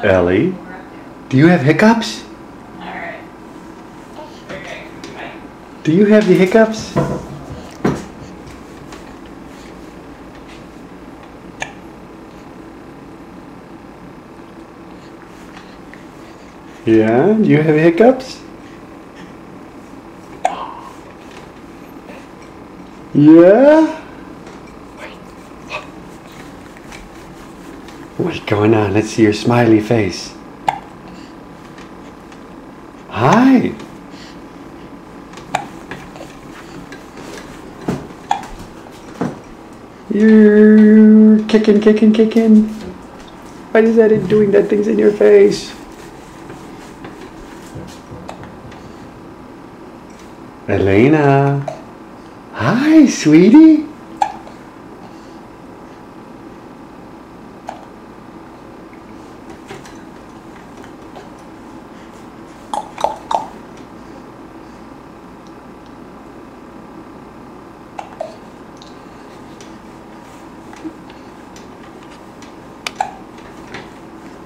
Ellie, do you have hiccups? Alright. Okay, bye. Do you have the hiccups? Yeah, do you have hiccups? Yeah? What's going on? Let's see your smiley face. Hi. You're kicking. What is that it doing? That thing's in your face. Elena. Hi, sweetie.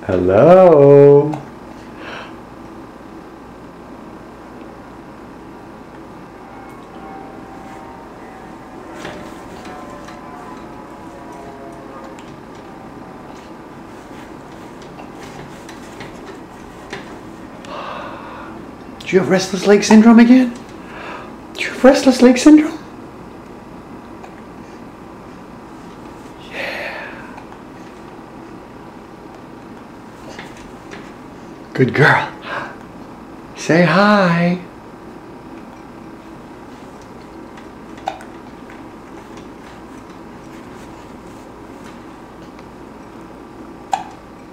Hello. Do you have restless leg syndrome again? Do you have restless leg syndrome? Yeah. Good girl. Say hi.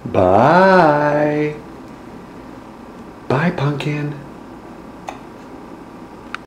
Bye. Bye, pumpkin.